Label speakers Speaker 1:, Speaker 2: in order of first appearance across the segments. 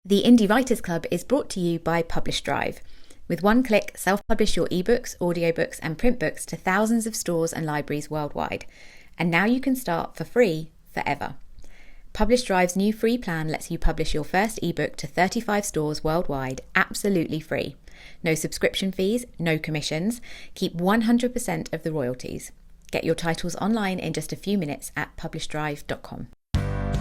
Speaker 1: The Indie Writers Club is brought to you by PublishDrive. With one click, self-publish your ebooks, audiobooks and print books to thousands of stores and libraries worldwide. And now you can start for free forever. PublishDrive's new free plan lets you publish your first ebook to 35 stores worldwide absolutely free. No subscription fees, no commissions. Keep 100% of the royalties. Get your titles online in just a few minutes at PublishDrive.com.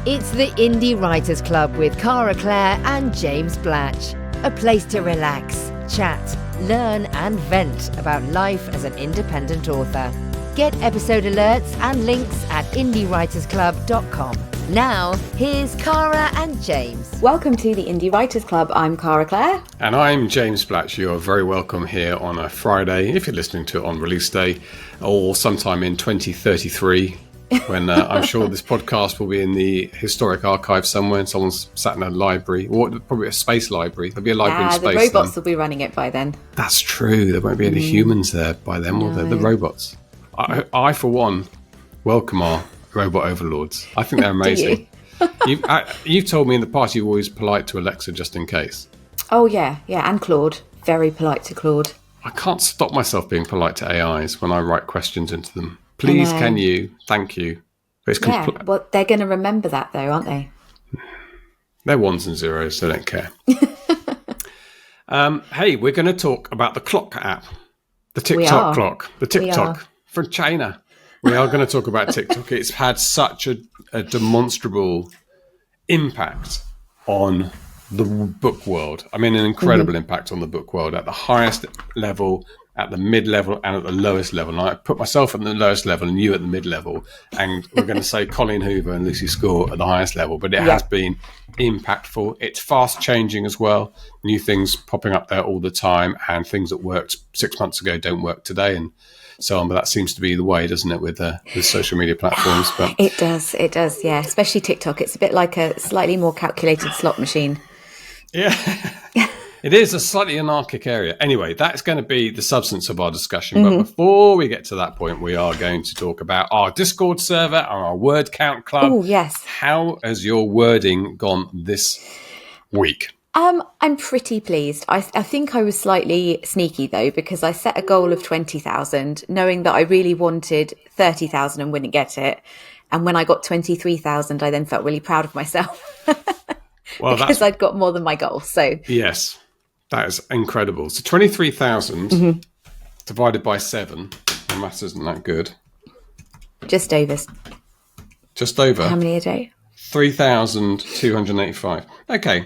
Speaker 2: It's the Indie Writers Club with Cara Clare and James Blatch. A place to relax, chat, learn and vent about life as an independent author. Get episode alerts and links at indiewritersclub.com. Now, here's Cara and James.
Speaker 1: Welcome to the Indie Writers Club. I'm Cara Clare.
Speaker 3: And I'm James Blatch. You are very welcome here on a Friday, if you're listening to it on release day, or sometime in 2033, when I'm sure this podcast will be in the historic archive somewhere and someone's sat in a library, or probably a space library. There'll be a library in space.
Speaker 1: The robots will be running it by then.
Speaker 3: That's true. There won't be any humans there by then, will there? The robots. I, for one, welcome our robot overlords. I think they're amazing. You've told me in the past you're always polite to Alexa just in case.
Speaker 1: Oh, yeah, and Claude. Very polite to Claude.
Speaker 3: I can't stop myself being polite to AIs when I write questions into them. Please, can you? Thank you. But it's
Speaker 1: well, they're going to remember that, though, aren't they?
Speaker 3: They're ones and zeros. They don't care. Hey, we're going to talk about the clock app. The TikTok clock. The TikTok from China. We are going to talk about TikTok. It's had such a demonstrable impact on the book world. I mean, an incredible impact on the book world at the highest level, at the mid-level and at the lowest level. And I put myself at the lowest level and you at the mid-level. And we're going to say Colleen Hoover and Lucy Score at the highest level. But it has been impactful. It's fast-changing as well. New things popping up there all the time. And things that worked 6 months ago don't work today and so on. But that seems to be the way, doesn't it, with social media platforms? But
Speaker 1: It does, yeah. Especially TikTok. It's a bit like a slightly more calculated slot machine.
Speaker 3: Yeah. It is a slightly anarchic area. Anyway, that's going to be the substance of our discussion. But before we get to that point, we are going to talk about our Discord server and our word count club.
Speaker 1: Oh, yes.
Speaker 3: How has your wording gone this week?
Speaker 1: I'm pretty pleased. I think I was slightly sneaky, though, because I set a goal of 20,000, knowing that I really wanted 30,000 and wouldn't get it. And when I got 23,000, I then felt really proud of myself. Well, because I'd got more than my goal. So
Speaker 3: yes, that is incredible. So 23,000 divided by 7. The maths isn't that good.
Speaker 1: Just over.
Speaker 3: Just over.
Speaker 1: How many a day?
Speaker 3: 3,285. Okay.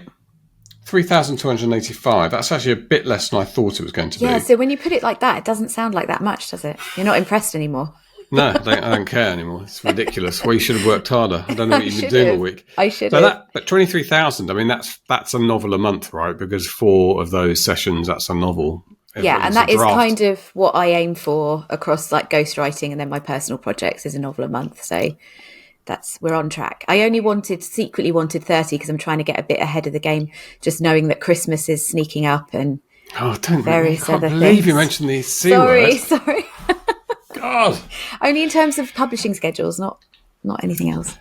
Speaker 3: 3,285. That's actually a bit less than I thought it was going to be.
Speaker 1: Yeah, so when you put it like that, it doesn't sound like that much, does it? You're not impressed anymore.
Speaker 3: No, I don't care anymore. It's ridiculous. Well, you should have worked harder. I don't know what you've been doing all week.
Speaker 1: I should have.
Speaker 3: But 23,000, I mean, that's a novel a month, right? Because 4 of those sessions, that's a novel.
Speaker 1: Yeah, and that is kind of what I aim for across like ghostwriting and then my personal projects is a novel a month. So we're on track. I only secretly wanted 30 because I'm trying to get a bit ahead of the game, just knowing that Christmas is sneaking up and various other things. I can't believe you
Speaker 3: mentioned the C word.
Speaker 1: Sorry. God. Only in terms of publishing schedules, not anything else.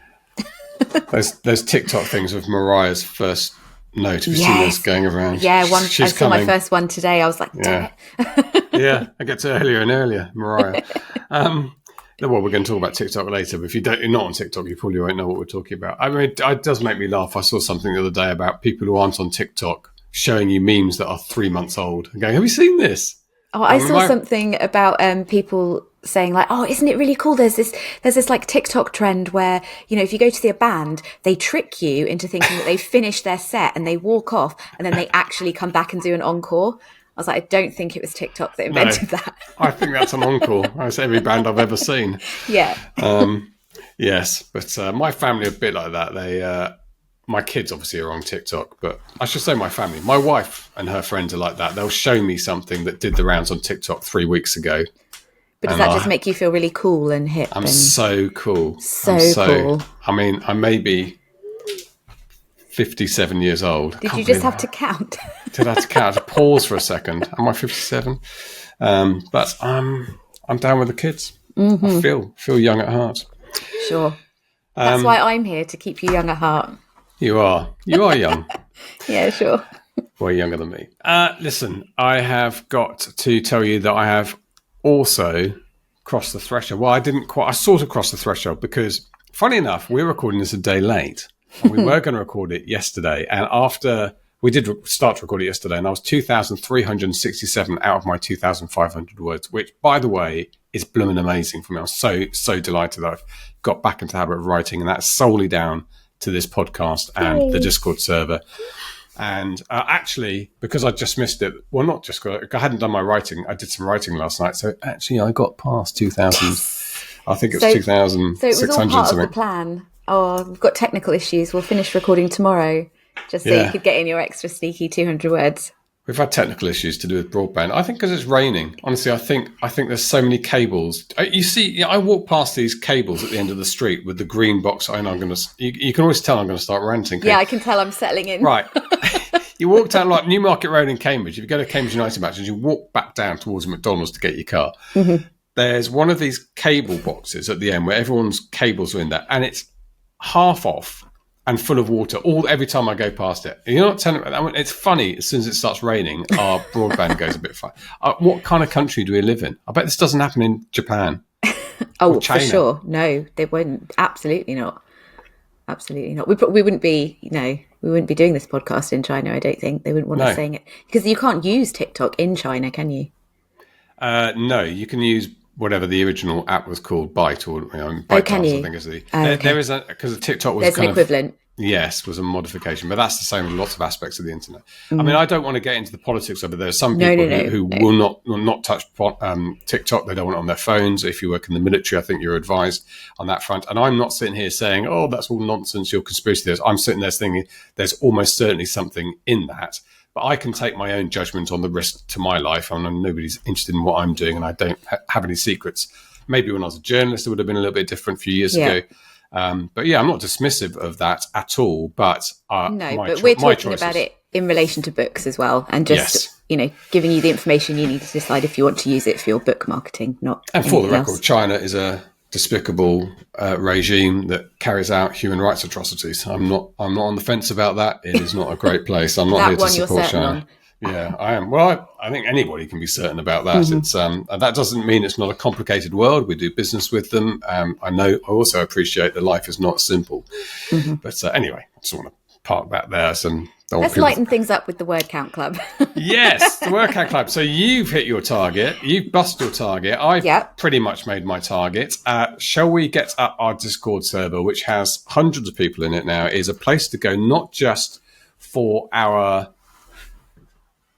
Speaker 3: Those TikTok things with Mariah's first note. Have you seen those going around?
Speaker 1: Yeah, I saw my first one today. I was like, damn it.
Speaker 3: Yeah, it gets earlier and earlier, Mariah. Well, we're going to talk about TikTok later, but if you're not on TikTok, you probably won't know what we're talking about. I mean, it does make me laugh. I saw something the other day about people who aren't on TikTok showing you memes that are 3 months old and going, have you seen this?
Speaker 1: Oh, I saw something about people saying like, oh, isn't it really cool? There's this like TikTok trend where, you know, if you go to see a band, they trick you into thinking that they've finished their set and they walk off and then they actually come back and do an encore. I was like, I don't think it was TikTok that invented that.
Speaker 3: I think that's an encore. That's every band I've ever seen.
Speaker 1: Yeah.
Speaker 3: Yes, but my family are a bit like that. My kids obviously are on TikTok, but I should say my family. My wife and her friends are like that. They'll show me something that did the rounds on TikTok 3 weeks ago.
Speaker 1: But does that just make you feel really cool and hip?
Speaker 3: I'm so cool.
Speaker 1: So cool.
Speaker 3: I mean, I may be 57 years old.
Speaker 1: Did you just have to count?
Speaker 3: Did I have to count? I had to pause for a second. Am I 57? But I'm down with the kids. I feel young at heart.
Speaker 1: Sure. That's why I'm here, to keep you young at heart.
Speaker 3: You are young.
Speaker 1: Yeah, sure.
Speaker 3: Well, younger than me. Listen, I have got to tell you that I have also crossed the threshold. Well, I sort of crossed the threshold because, funny enough, we're recording this a day late. And we were going to record it yesterday. And after we did start to record it yesterday, and I was 2,367 out of my 2,500 words, which, by the way, is blooming amazing for me. I'm so delighted that I've got back into the habit of writing. And that's solely down to this podcast and the Discord server. And actually, because I just missed it, well, not just because I hadn't done my writing, I did some writing last night. So actually, I got past 2,000. I think it was 2,600
Speaker 1: So it was all part
Speaker 3: something.
Speaker 1: of the plan. Oh, we've got technical issues. We'll finish recording tomorrow, just so you could get in your extra sneaky 200 words.
Speaker 3: We've had technical issues to do with broadband. I think because it's raining. Honestly, I think there's so many cables. You see, I walk past these cables at the end of the street with the green box. I know you can always tell I'm going to start ranting.
Speaker 1: Yeah, I can tell I'm settling in.
Speaker 3: Right. You walk down like Newmarket Road in Cambridge. If you go to Cambridge United matches, you walk back down towards McDonald's to get your car. Mm-hmm. There's one of these cable boxes at the end where everyone's cables are in there, and it's half off and full of water every time I go past it. You're not telling me. It's funny, as soon as it starts raining, our broadband goes a bit funny. What kind of country do we live in? I bet this doesn't happen in Japan.
Speaker 1: Oh, for sure. No, they wouldn't. Absolutely not. Absolutely not. We wouldn't be, we wouldn't be doing this podcast in China, I don't think. They wouldn't want us saying it. Because you can't use TikTok in China, can you?
Speaker 3: No, you can use whatever the original app was called, Byte, or Byte
Speaker 1: can you?
Speaker 3: I think is the. There is because TikTok was
Speaker 1: There's an equivalent.
Speaker 3: Yes, was a modification, but that's the same with lots of aspects of the internet. I mean, I don't want to get into the politics of it. There are some people who will not touch TikTok. They don't want it on their phones. If you work in the military, I think you're advised on that front. And I'm not sitting here saying, "Oh, that's all nonsense. You're conspiracy theorists." I'm sitting there thinking there's almost certainly something in that. But I can take my own judgment on the risk to my life. I mean, nobody's interested in what I'm doing, and I don't have any secrets. Maybe when I was a journalist, it would have been a little bit different a few years ago. But yeah, I'm not dismissive of that at all. But
Speaker 1: we're talking about it in relation to books as well, and just giving you the information you need to decide if you want to use it for your book marketing. Not
Speaker 3: and for the record,
Speaker 1: else.
Speaker 3: China is a despicable regime that carries out human rights atrocities. I'm not on the fence about that. It is not a great place. I'm not here to support China. Yeah, I am. Well, I think anybody can be certain about that. Mm-hmm. It's that doesn't mean it's not a complicated world. We do business with them. I also appreciate that life is not simple. Mm-hmm. But anyway, I just want to park that there.
Speaker 1: Let's lighten things up with the word count club.
Speaker 3: Yes, the word count club. So you've hit your target. You've busted your target. I've pretty much made my target. Shall we get up our Discord server, which has hundreds of people in it now, is a place to go, not just for our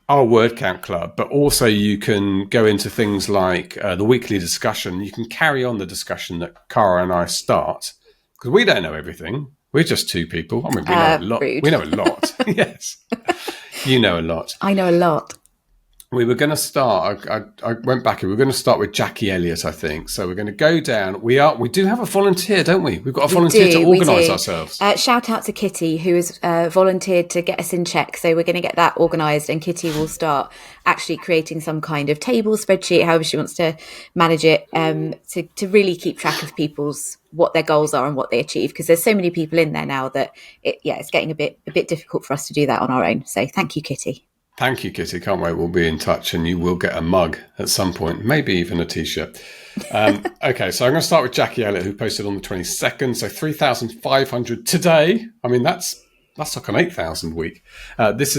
Speaker 3: word count club, but also you can go into things like the weekly discussion. You can carry on the discussion that Cara and I start, because we don't know everything. We're just two people. I mean, we know a lot.
Speaker 1: Rude.
Speaker 3: We know a lot. Yes. You know a lot.
Speaker 1: I know a lot.
Speaker 3: We were going to start, I went back and we were going to start with Jackie Elliott, I think. So we're going to go down. We do have a volunteer, don't we? We've got a volunteer to organise ourselves.
Speaker 1: Shout out to Kitty, who has volunteered to get us in check. So we're going to get that organised, and Kitty will start actually creating some kind of table, spreadsheet, however she wants to manage it, to really keep track of what their goals are and what they achieve. Because there's so many people in there now that it's getting a bit difficult for us to do that on our own. So thank you, Kitty.
Speaker 3: Thank you, Kitty. Can't wait. We'll be in touch and you will get a mug at some point, maybe even a T-shirt. Okay, so I'm going to start with Jackie Elliott, who posted on the 22nd. So 3,500 today. I mean, that's like an 8,000 week. This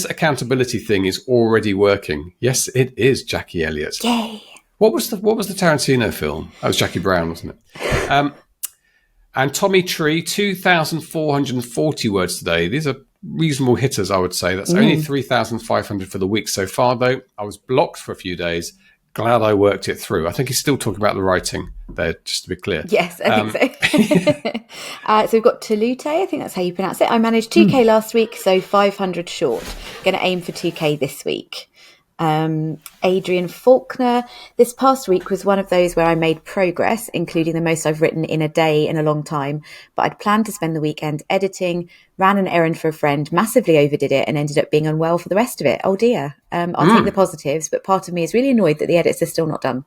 Speaker 3: accountability thing is already working. Yes, it is, Jackie Elliott.
Speaker 1: Yay.
Speaker 3: What was the Tarantino film? That was Jackie Brown, wasn't it? And Tommy Tree, 2,440 words today. These are reasonable hitters, I would say. That's only 3,500 for the week so far, though. I was blocked for a few days. Glad I worked it through. I think he's still talking about the writing there, just to be clear.
Speaker 1: Yes, I think so. So we've got Tulute, I think that's how you pronounce it. I managed 2K last week, so 500 short. Going to aim for 2K this week. Adrian Faulkner, this past week was one of those where I made progress, including the most I've written in a day in a long time, but I'd planned to spend the weekend editing, ran an errand for a friend, massively overdid it and ended up being unwell for the rest of it. Oh dear. I'll take the positives, but part of me is really annoyed that the edits are still not done.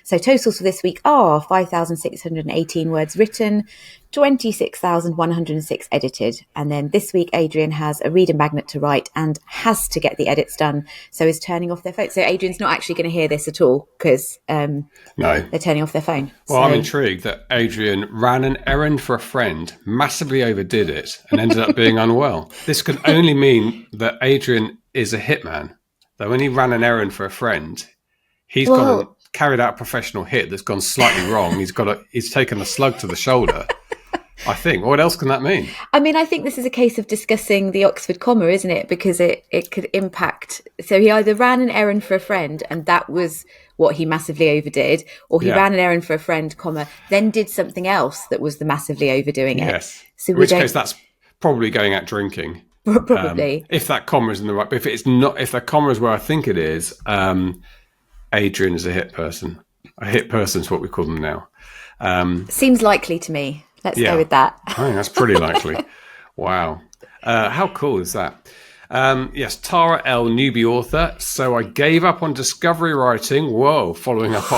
Speaker 1: So totals for this week are 5,618 words written, 26,106 edited. And then this week, Adrian has a reader magnet to write and has to get the edits done. So is turning off their phone. So Adrian's not actually going to hear this at all because no, they're turning off their phone.
Speaker 3: Well, I'm intrigued that Adrian ran an errand for a friend, massively overdid it and ended up being unwell. This could only mean that Adrian is a hitman. That when he ran an errand for a friend, he's gone and carried out a professional hit that's gone slightly wrong. He's taken a slug to the shoulder. I think. What else can that mean?
Speaker 1: I mean, I think this is a case of discussing the Oxford comma, isn't it? Because it could impact. So he either ran an errand for a friend and that was what he massively overdid, or he ran an errand for a friend, comma, then did something else that was the massively overdoing it.
Speaker 3: Yes.
Speaker 1: So
Speaker 3: in which case that's probably going out drinking.
Speaker 1: Probably.
Speaker 3: If that comma is in the right, but if it's not, if that comma is where I think it is, Adrian is a hit person. A hit person is what we call them now.
Speaker 1: Seems likely to me. Let's go with that.
Speaker 3: I think that's pretty likely. Wow. How cool is that? Yes, Tara L, newbie author. So I gave up on discovery writing. Whoa, following up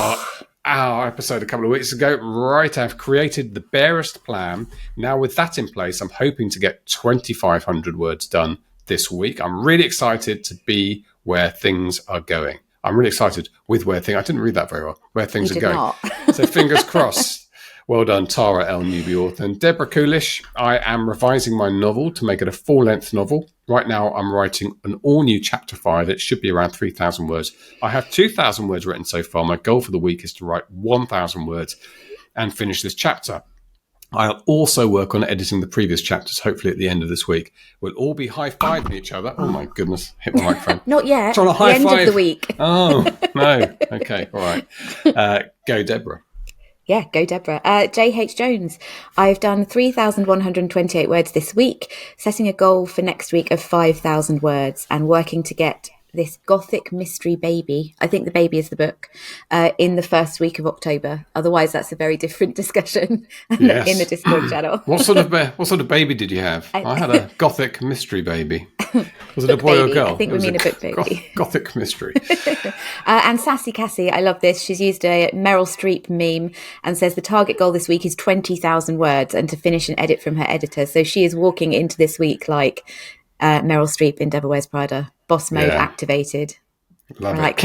Speaker 3: our episode a couple of weeks ago. Right, I've created the barest plan. Now with that in place, I'm hoping to get 2,500 words done this week. I'm really excited to be where things are going. I'm really excited with where things... I didn't read that very well. Where things are going. So fingers crossed. Well done, Tara L, newbie author. And Deborah Coolish, I am revising my novel to make it a full-length novel. Right now, I'm writing an all-new chapter 5. It should be around 3,000 words. I have 2,000 words written so far. My goal for the week is to write 1,000 words and finish this chapter. I'll also work on editing the previous chapters, hopefully at the end of this week. We'll all be high-fiving each other. Oh, my goodness. Hit my microphone.
Speaker 1: Not yet.
Speaker 3: Trying to
Speaker 1: high five. The end of the week.
Speaker 3: Oh, no. Okay, all right. Go, Deborah.
Speaker 1: Yeah, go Deborah. J.H. Jones. I've done 3,128 words this week, setting a goal for next week of 5,000 words and working to get this gothic mystery baby, I think the baby is the book, in the first week of October. Otherwise, that's a very different discussion in the Discord channel.
Speaker 3: What sort of baby did you have? I had a gothic mystery baby. Was it a boy
Speaker 1: baby.
Speaker 3: or girl?
Speaker 1: I think we mean a book baby.
Speaker 3: Gothic mystery.
Speaker 1: And Sassy Cassie, I love this. She's used a Meryl Streep meme and says the target goal this week is 20,000 words and to finish an edit from her editor. So she is walking into this week like Meryl Streep in Devil Wears Prada. Boss mode activated.
Speaker 3: Love it. Like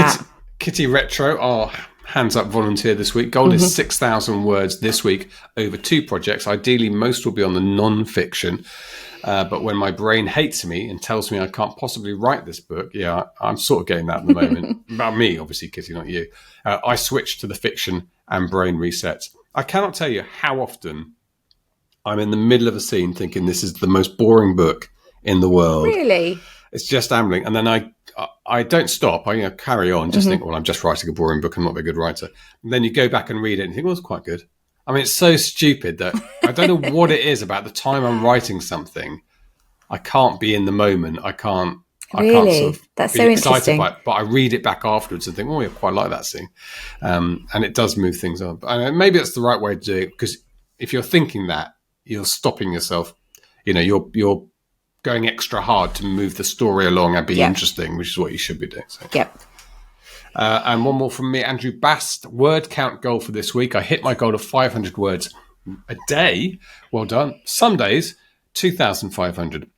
Speaker 3: Kitty Retro, our hands up volunteer this week. Goal is 6,000 words this week over 2 projects. Ideally, most will be on the non-fiction. But when my brain hates me and tells me I can't possibly write this book, I'm sort of getting that at the moment. About me, obviously, Kitty, not you. I switch to the fiction and brain resets. I cannot tell you how often I'm in the middle of a scene thinking this is the most boring book in the world.
Speaker 1: Really?
Speaker 3: It's just ambling. And then I don't stop. I carry on, just think, well, I'm just writing a boring book. I'm not a very good writer. And then you go back and read it and you think, well, it's quite good. I mean, it's so stupid that I don't know what it is about the time I'm writing something. I can't be in the moment. I can't sort of
Speaker 1: That's
Speaker 3: be
Speaker 1: so
Speaker 3: excited
Speaker 1: interesting.
Speaker 3: by it. But I read it back afterwards and think, oh, I quite like that scene. And it does move things on. And maybe that's the right way to do it, because if you're thinking that, you're stopping yourself. You're going extra hard to move the story along and be interesting, which is what you should be doing. So.
Speaker 1: Yep.
Speaker 3: And one more from me, Andrew Bast. Word count goal for this week. I hit my goal of 500 words a day. Well done. Some days, 2,500.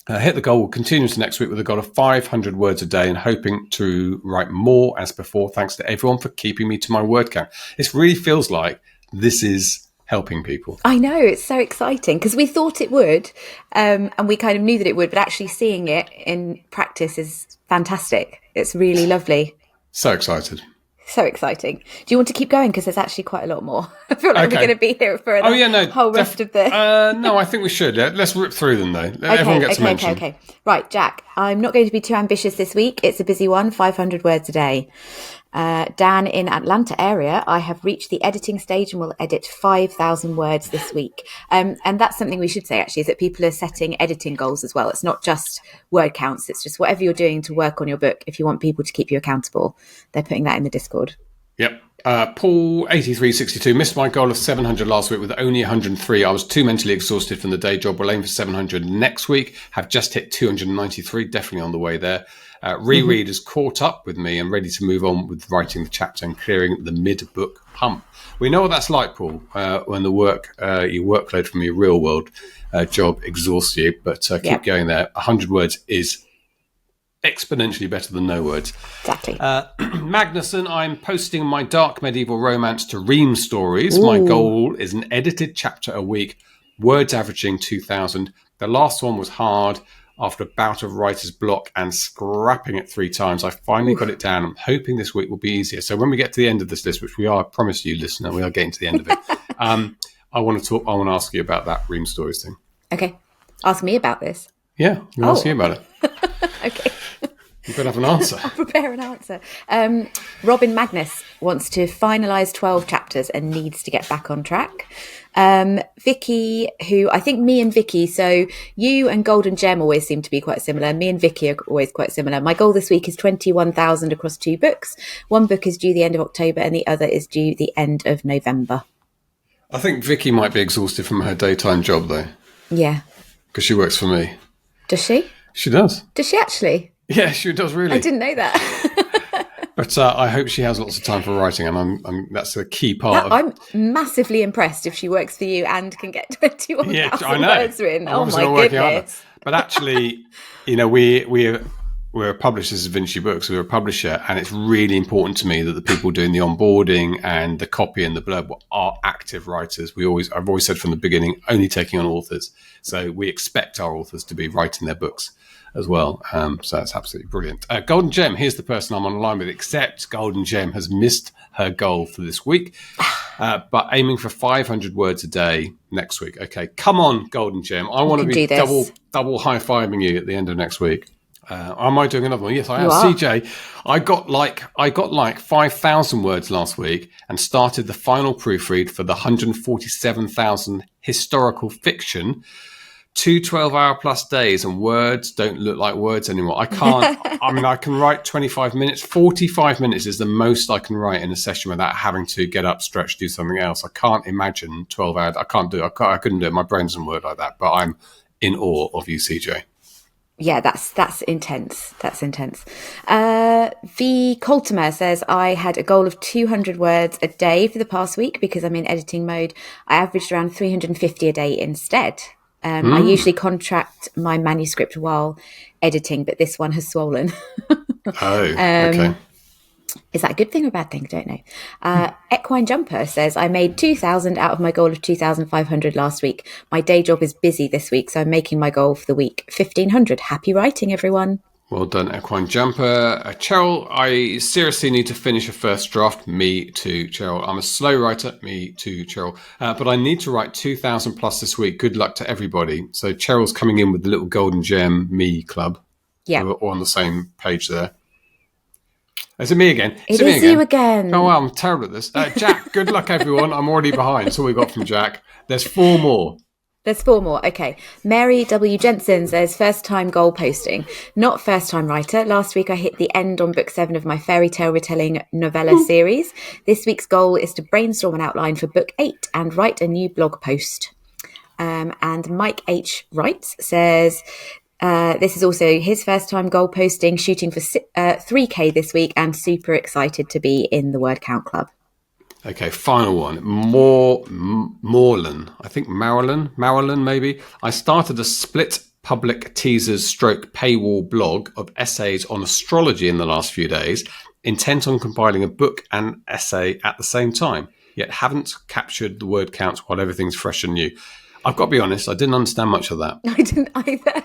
Speaker 3: Hit the goal. We'll continue to next week with a goal of 500 words a day and hoping to write more as before. Thanks to everyone for keeping me to my word count. This really feels like this is helping people.
Speaker 1: I know, it's so exciting because we thought it would, and we kind of knew that it would, but actually seeing it in practice is fantastic. It's really lovely.
Speaker 3: So excited.
Speaker 1: So exciting. Do you want to keep going? Because there's actually quite a lot more. I feel like we're going to be here for the whole rest of the...
Speaker 3: no, I think we should. Let's rip through them, though. Everyone gets mentioned.
Speaker 1: Okay. Right, Jack, I'm not going to be too ambitious this week. It's a busy one, 500 words a day. Dan in Atlanta area, I have reached the editing stage and will edit 5,000 words this week. And that's something we should say, actually, is that people are setting editing goals as well. It's not just word counts. It's just whatever you're doing to work on your book. If you want people to keep you accountable, they're putting that in the Discord.
Speaker 3: Yep. Paul 8362 missed my goal of 700 last week with only 103. I was too mentally exhausted from the day job. We'll aim for 700 next week. Have just hit 293. Definitely on the way there. Reread has caught up with me and ready to move on with writing the chapter and clearing the mid-book hump. We know what that's like, Paul, when the your workload from your real world job exhausts you. But keep going there. 100 words is exponentially better than no words.
Speaker 1: Exactly.
Speaker 3: Magnuson, I'm posting my dark medieval romance to Ream stories.
Speaker 1: Ooh.
Speaker 3: My goal is an edited chapter a week, words averaging 2,000. The last one was hard. After a bout of writer's block and scrapping it 3 times, I finally got it down. I'm hoping this week will be easier. So when we get to the end of this list, which we are, I promise you, listener, we are getting to the end of it. I want to ask you about that Ream stories thing.
Speaker 1: Okay. Ask me about this.
Speaker 3: Yeah, I'm going to ask you about it.
Speaker 1: Okay.
Speaker 3: You better have an answer.
Speaker 1: I'll prepare an answer. Robin Magnus wants to finalise 12 chapters and needs to get back on track. Vicky, who I think me and Vicky, so you and Golden Gem always seem to be quite similar. Me and Vicky are always quite similar. My goal this week is 21,000 across 2 books. One book is due the end of October and the other is due the end of November.
Speaker 3: I think Vicky might be exhausted from her daytime job, though.
Speaker 1: Yeah.
Speaker 3: Because she works for me.
Speaker 1: Does she?
Speaker 3: She does.
Speaker 1: Does she actually?
Speaker 3: Yeah, she does, really.
Speaker 1: I didn't know that.
Speaker 3: But I hope she has lots of time for writing, and that's a key part.
Speaker 1: I'm massively impressed if she works for you and can get 21,000 words written. Oh my goodness!
Speaker 3: But actually, we're a publisher. This is Vinci Books. We're a publisher, and it's really important to me that the people doing the onboarding and the copy and the blurb are active writers. I've always said from the beginning, only taking on authors. So we expect our authors to be writing their books as well. So that's absolutely brilliant. Golden Gem, here's the person I'm on the line with, except Golden Gem has missed her goal for this week, but aiming for 500 words a day next week. Okay, come on, Golden Gem. I want to be double high-fiving you at the end of next week. Am I doing another one? Yes, I am. CJ, I got like 5,000 words last week and started the final proofread for the 147,000 historical fiction. 2 12-hour plus days and words don't look like words anymore. I can't. I can write 25 minutes. 45 minutes is the most I can write in a session without having to get up, stretch, do something else. I can't imagine 12 hours. I can't do it. I couldn't do it. My brain doesn't work like that. But I'm in awe of you, CJ.
Speaker 1: Yeah, that's intense. That's intense. V. Coltimer says, I had a goal of 200 words a day for the past week because I'm in editing mode. I averaged around 350 a day instead. I usually contract my manuscript while editing, but this one has swollen.
Speaker 3: Okay.
Speaker 1: Is that a good thing or a bad thing? Don't know. Equine Jumper says, I made 2,000 out of my goal of 2,500 last week. My day job is busy this week, so I'm making my goal for the week 1,500. Happy writing, everyone.
Speaker 3: Well done, Equine Jumper. Cheryl, I seriously need to finish a first draft. Me too, Cheryl. I'm a slow writer. Me too, Cheryl. But I need to write 2,000 plus this week. Good luck to everybody. So Cheryl's coming in with the little Golden Gem Me Club.
Speaker 1: Yeah.
Speaker 3: We're all on the same page there. Is it me again?
Speaker 1: It is you again.
Speaker 3: Oh, well, I'm terrible at this. Jack, good luck, everyone. I'm already behind. That's all we got from Jack. There's 4 more.
Speaker 1: There's 4 more. Okay. Mary W. Jensen says, first time goal posting. Not first time writer. Last week I hit the end on book 7 of my fairy tale retelling novella series. This week's goal is to brainstorm an outline for book 8 and write a new blog post. And Mike H. Writes says, this is also his first time goal posting, shooting for 3K this week and super excited to be in the Word Count Club.
Speaker 3: Okay, final one. Moreland. I think Marilyn, maybe. I started a split public teasers stroke paywall blog of essays on astrology in the last few days, intent on compiling a book and essay at the same time, yet haven't captured the word counts while everything's fresh and new. I've got to be honest, I didn't understand much of that.
Speaker 1: I didn't either.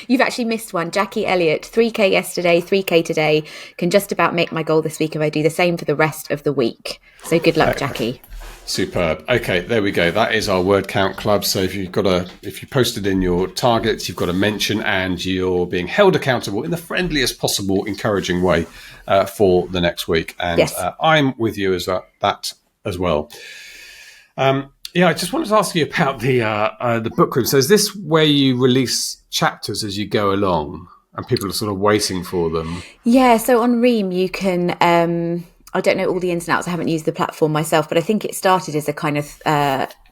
Speaker 1: You've actually missed one. Jackie Elliott, 3K yesterday, 3K today. Can just about make my goal this week if I do the same for the rest of the week. So good luck, Jackie.
Speaker 3: Superb. Okay, there we go. That is our word count club. So if you posted in your targets, you've got a mention and you're being held accountable in the friendliest possible, encouraging way for the next week. And yes. I'm with you as that as well. Yeah, I just wanted to ask you about the book room. So is this where you release chapters as you go along and people are sort of waiting for them?
Speaker 1: Yeah, so on Ream you can I don't know all the ins and outs. I haven't used the platform myself, but I think it started as a kind of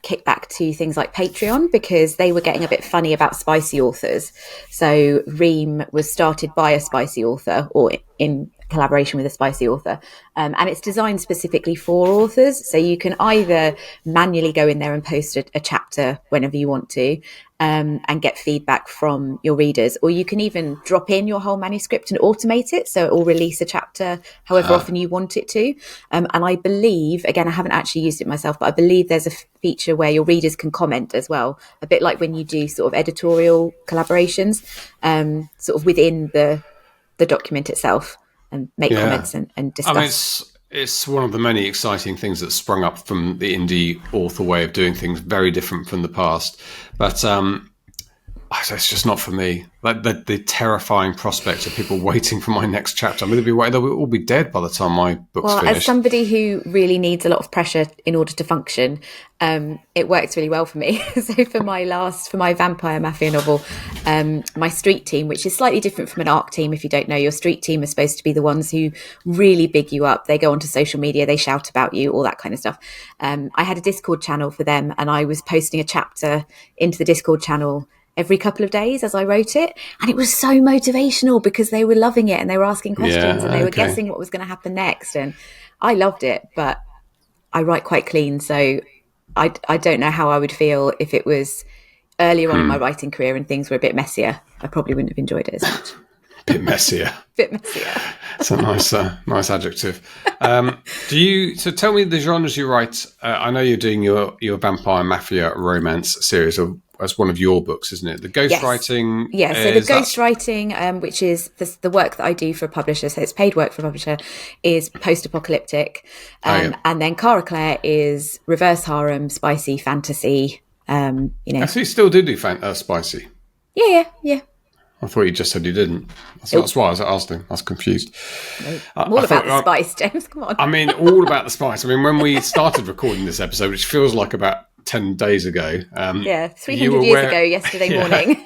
Speaker 1: kickback to things like Patreon, because they were getting a bit funny about spicy authors. So Ream was started by a spicy author, or in collaboration with a spicy author, and it's designed specifically for authors. So you can either manually go in there and post a chapter whenever you want to, and get feedback from your readers, or you can even drop in your whole manuscript and automate it, so it will release a chapter however often you want it to. And I believe, again, I haven't actually used it myself, but I believe there's a feature where your readers can comment as well, a bit like when you do sort of editorial collaborations, sort of within the document itself, and make comments and discuss.
Speaker 3: I mean, it's one of the many exciting things that sprung up from the indie author way of doing things, very different from the past. But it's just not for me. Like the terrifying prospect of people waiting for my next chapter. I mean, they'll all be dead by the time my book's finished.
Speaker 1: As somebody who really needs a lot of pressure in order to function, it works really well for me. So for my Vampire Mafia novel, my street team, which is slightly different from an ARC team, if you don't know, your street team are supposed to be the ones who really big you up. They go onto social media, they shout about you, all that kind of stuff. I had a Discord channel for them, and I was posting a chapter into the Discord channel every couple of days as I wrote it. And it was so motivational because they were loving it and they were asking questions and they were guessing what was going to happen next. And I loved it, but I write quite clean. So I don't know how I would feel if it was earlier on in my writing career and things were a bit messier. I probably wouldn't have enjoyed it as much.
Speaker 3: Bit messier.
Speaker 1: Bit messier.
Speaker 3: It's a nice adjective. So tell me the genres you write. I know you're doing your Vampire Mafia romance series as one of your books, isn't it? The ghostwriting.
Speaker 1: Yeah, so the ghostwriting, which is the work that I do for a publisher, so it's paid work for a publisher, is post-apocalyptic. And then Cara Clare is reverse harem, spicy fantasy.
Speaker 3: So you still do spicy?
Speaker 1: Yeah.
Speaker 3: I thought you just said you didn't. That's why I was asking. I was confused.
Speaker 1: All about the spice, James. Come on.
Speaker 3: I mean, all about the spice. I mean, when we started recording this episode, which feels like about 10 days ago.
Speaker 1: 300 years ago, yesterday morning.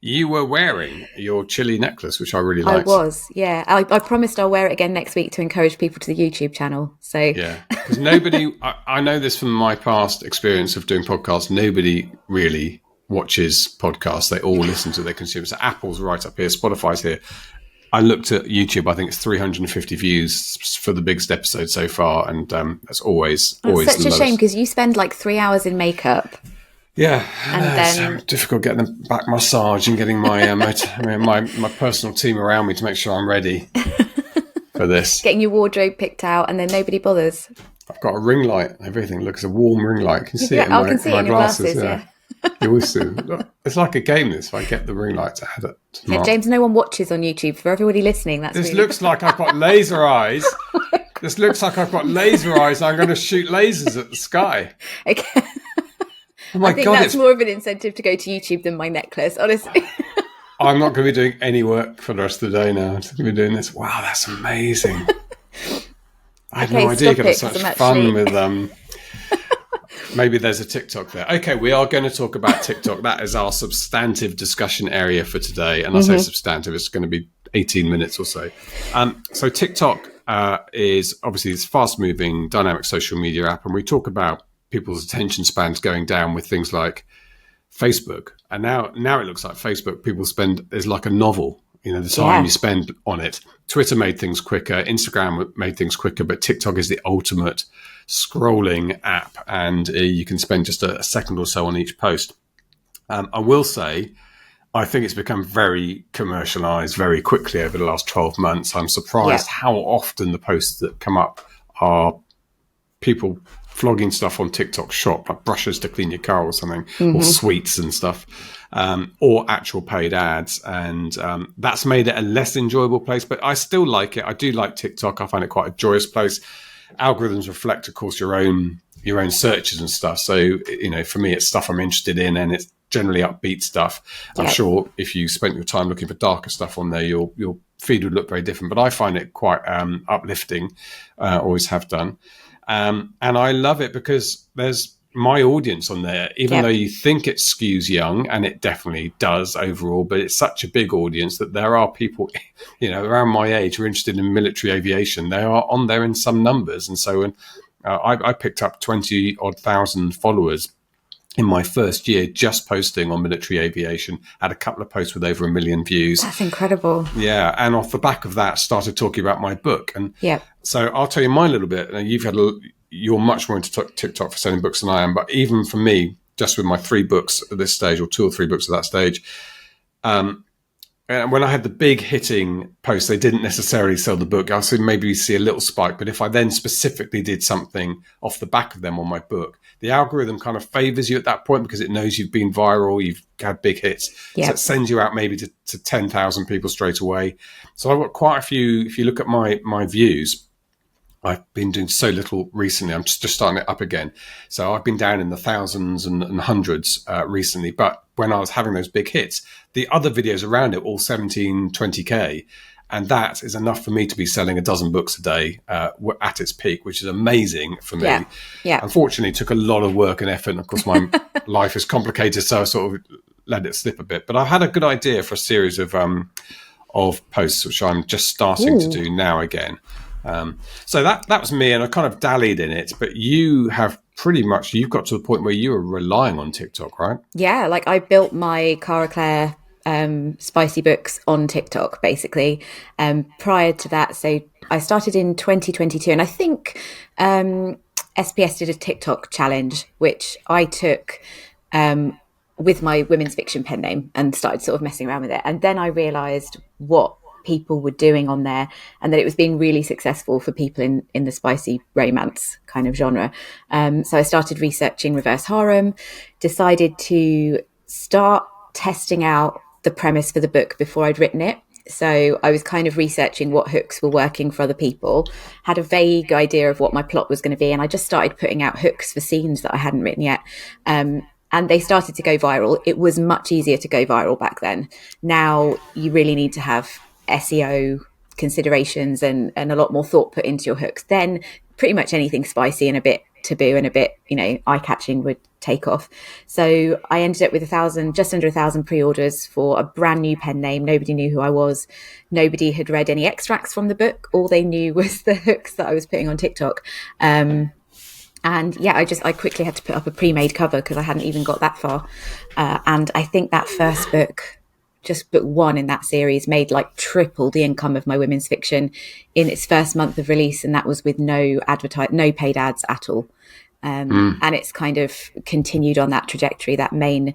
Speaker 3: You were wearing your chili necklace, which I really liked.
Speaker 1: I was, yeah. I promised I'll wear it again next week to encourage people to the YouTube channel. So
Speaker 3: yeah, because nobody, I know this from my past experience of doing podcasts, nobody really watches podcasts. They all listen to their consumers. So Apple's right up here, Spotify's here. I looked at YouTube. I think it's 350 views for the biggest episode so far, and that's always
Speaker 1: such a shame because you spend like 3 hours in makeup.
Speaker 3: Yeah, and then it's so difficult getting the back massage and getting my my personal team around me to make sure I'm ready for this.
Speaker 1: Getting your wardrobe picked out, and then nobody bothers.
Speaker 3: I've got a ring light. Everything looks a warm ring light. Can you see it in my glasses? Yeah. You always do. It's like a game. This, if I get the ring lights, I had it.
Speaker 1: Yeah, James, no one watches on YouTube. For everybody listening,
Speaker 3: this looks like I've got laser eyes. This looks like I've got laser eyes. I'm going to shoot lasers at the sky.
Speaker 1: Okay.
Speaker 3: Oh my
Speaker 1: I think
Speaker 3: God,
Speaker 1: that's more of an incentive to go to YouTube than my necklace, honestly.
Speaker 3: I'm not going to be doing any work for the rest of the day now. I'm just going to be doing this. Wow, that's amazing. I had no idea you could have such fun with maybe there's a TikTok there. Okay, we are going to talk about TikTok. That is our substantive discussion area for today. And I say substantive, it's going to be 18 minutes or so. So TikTok is obviously this fast-moving, dynamic social media app. And we talk about people's attention spans going down with things like Facebook. And now it looks like Facebook, there's like a novel, the time you spend on it. Twitter made things quicker. Instagram made things quicker. But TikTok is the ultimate scrolling app, and you can spend just a second or so on each post. I will say, I think it's become very commercialized very quickly over the last 12 months. I'm surprised how often the posts that come up are people flogging stuff on TikTok Shop, like brushes to clean your car or something, or sweets and stuff, or actual paid ads. And that's made it a less enjoyable place, but I still like it. I do like TikTok. I find it quite a joyous place. Algorithms reflect, of course, your own searches and stuff. So, for me, it's stuff I'm interested in, and it's generally upbeat stuff. I'm sure if you spent your time looking for darker stuff on there, your feed would look very different. But I find it quite uplifting. Always have done. And I love it because there's my audience on there, even though you think it skews young, and it definitely does overall, but it's such a big audience that there are people, around my age who are interested in military aviation. They are on there in some numbers. And so when I picked up 20 odd thousand followers in my first year just posting on military aviation, had a couple of posts with over 1 million views.
Speaker 1: That's incredible.
Speaker 3: Yeah. And off the back of that, started talking about my book. And so I'll tell you mine a little bit. You're much more into TikTok for selling books than I am. But even for me, just with my 3 books at this stage, or 2 or 3 books at that stage, and when I had the big hitting posts, they didn't necessarily sell the book. I'll maybe see a little spike. But if I then specifically did something off the back of them on my book, the algorithm kind of favors you at that point because it knows you've been viral, you've had big hits. So it sends you out maybe to 10,000 people straight away. So I've got quite a few. If you look at my views, I've been doing so little recently. I'm just starting it up again. So I've been down in the thousands and hundreds recently. But when I was having those big hits, the other videos around it, all 17, 20K. And that is enough for me to be selling a dozen books a day at its peak, which is amazing for me.
Speaker 1: Yeah.
Speaker 3: Unfortunately, it took a lot of work and effort. And of course, my life is complicated, so I sort of let it slip a bit. But I've had a good idea for a series of posts, which I'm just starting to do now again. So that was me, and I kind of dallied in it. But you've got to the point where you were relying on TikTok, right?
Speaker 1: Yeah, like I built my Cara Clare spicy books on TikTok, basically. Prior to that, so I started in 2022, and I think SPS did a TikTok challenge, which I took with my women's fiction pen name and started sort of messing around with it. And then I realised what people were doing on there, and that it was being really successful for people in the spicy romance kind of genre. So I started researching reverse harem, decided to start testing out the premise for the book before I'd written it. So I was kind of researching what hooks were working for other people, had a vague idea of what my plot was going to be, and I just started putting out hooks for scenes that I hadn't written yet. And they started to go viral. It was much easier to go viral back then. Now you really need to have SEO considerations and a lot more thought put into your hooks. Then pretty much anything spicy and a bit taboo and a bit, eye-catching would take off. So I ended up with just under 1,000 pre-orders for a brand new pen name. Nobody knew who I was. Nobody had read any extracts from the book. All they knew was the hooks that I was putting on TikTok. And yeah, I quickly had to put up a pre-made cover because I hadn't even got that far. And I think that first book, just book 1 in that series, made like triple the income of my women's fiction in its first month of release, and that was with no paid ads at all. And it's kind of continued on that trajectory. That main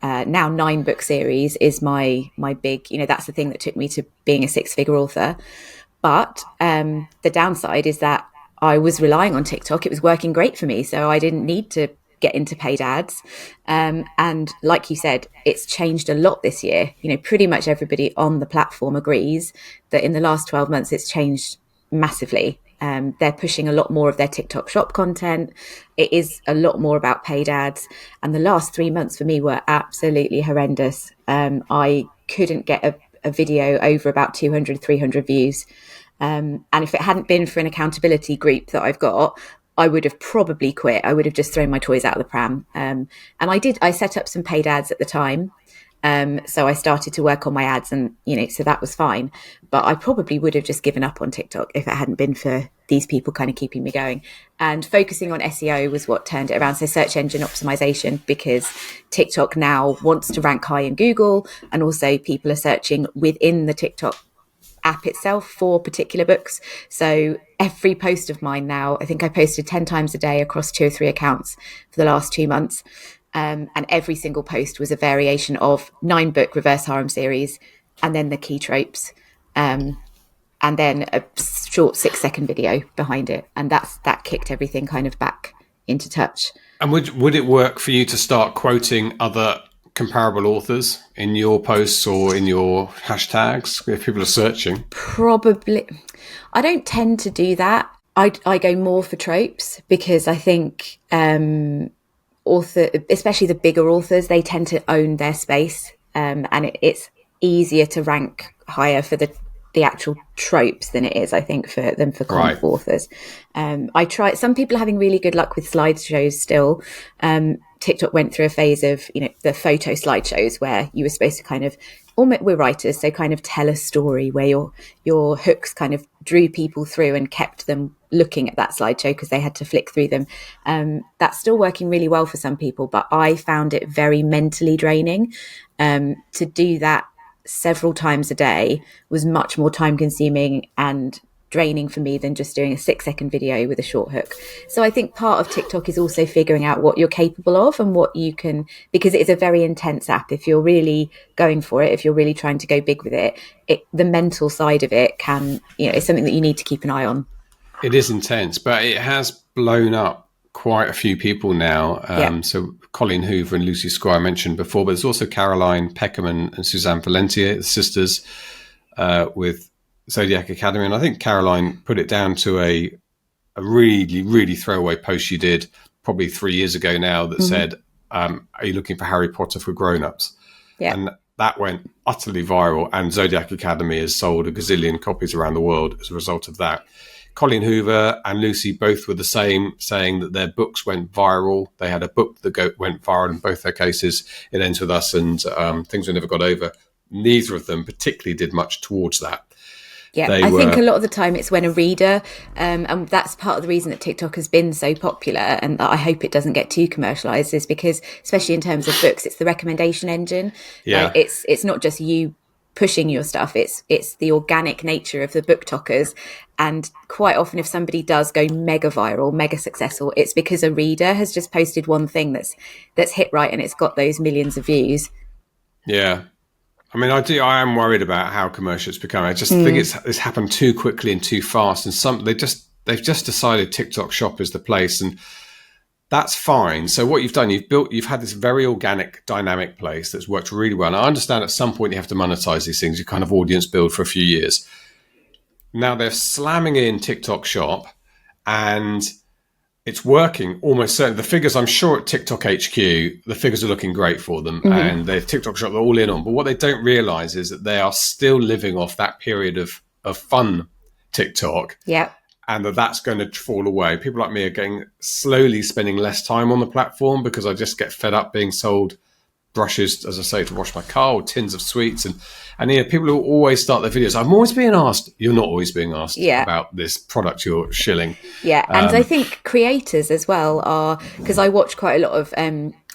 Speaker 1: now 9-book series is my big, that's the thing that took me to being a 6-figure author. But the downside is that I was relying on TikTok. It was working great for me, so I didn't need to get into paid ads. And like you said, it's changed a lot this year. Pretty much everybody on the platform agrees that in the last 12 months, it's changed massively. They're pushing a lot more of their TikTok shop content. It is a lot more about paid ads. And the last 3 months for me were absolutely horrendous. I couldn't get a video over about 200, 300 views. And if it hadn't been for an accountability group that I've got, I would have probably quit. I would have just thrown my toys out of the pram. And I set up some paid ads at the time. So I started to work on my ads and, so that was fine. But I probably would have just given up on TikTok if it hadn't been for these people kind of keeping me going. And focusing on SEO was what turned it around. So search engine optimization, because TikTok now wants to rank high in Google. And also people are searching within the TikTok app itself for particular books. So every post of mine now, I think I posted 10 times a day across 2 or 3 accounts for the last 2 months. And every single post was a variation of 9-book reverse harem series, and then the key tropes, and then a short 6-second video behind it. And that kicked everything kind of back into touch.
Speaker 3: And would it work for you to start quoting other comparable authors in your posts or in your hashtags if people are searching?
Speaker 1: Probably. I don't tend to do that. I go more for tropes, because I think especially the bigger authors, they tend to own their space, and it's easier to rank higher for the the actual tropes than it is, I think, for comic
Speaker 3: Right.
Speaker 1: authors. Some people are having really good luck with slideshows still. TikTok went through a phase of, the photo slideshows where you were supposed to kind of, we're writers, so kind of tell a story where your hooks kind of drew people through and kept them looking at that slideshow because they had to flick through them. That's still working really well for some people, but I found it very mentally draining. To do that several times a day was much more time consuming and draining for me than just doing a 6-second video with a short hook. So I think part of TikTok is also figuring out what you're capable of and what you can, because it is a very intense app. If you're really going for it, if you're really trying to go big with it, the mental side of it is something that you need to keep an eye on.
Speaker 3: It is intense, but it has blown up quite a few people now. So Colleen Hoover and Lucy Squire I mentioned before, but there's also Caroline Peckham and Suzanne Valentier, the sisters, with Zodiac Academy. And I think Caroline put it down to a really, really throwaway post she did probably 3 years ago now that said, are you looking for Harry Potter for grown-ups?
Speaker 1: Yeah.
Speaker 3: And that went utterly viral, and Zodiac Academy has sold a gazillion copies around the world as a result of that. Colleen Hoover and Lucy both were the same, saying that their books went viral. They had a book that went viral in both their cases. It Ends With Us and Things We Never Got Over. Neither of them particularly did much towards that.
Speaker 1: Yeah, I think a lot of the time it's when a reader, and that's part of the reason that TikTok has been so popular, and I hope it doesn't get too commercialized, is because, especially in terms of books, it's the recommendation engine.
Speaker 3: Yeah.
Speaker 1: It's not just you pushing your stuff, it's the organic nature of the BookTokers. And quite often if somebody does go mega viral, mega successful, it's because a reader has just posted one thing that's hit right and it's got those millions of views.
Speaker 3: Yeah. I mean, I am worried about how commercial it's become. I just think it's happened too quickly and too fast. And they've just decided TikTok Shop is the place, and that's fine. So what you've done, you've had this very organic, dynamic place that's worked really well. And I understand at some point you have to monetize these things. You kind of audience build for a few years. Now they're slamming in TikTok Shop, and it's working almost certainly. The figures, I'm sure at TikTok HQ, the figures are looking great for them, and they've TikTok Shop, they're all in on. But what they don't realize is that they are still living off that period of fun TikTok.
Speaker 1: Yeah.
Speaker 3: And that's going to fall away. People like me are slowly spending less time on the platform because I just get fed up being sold brushes, as I say, to wash my car, or tins of sweets. And people who always start their videos, I'm always being asked, you're not always being asked about this product you're shilling.
Speaker 1: Yeah, and I think creators as well are, because I watch quite a lot of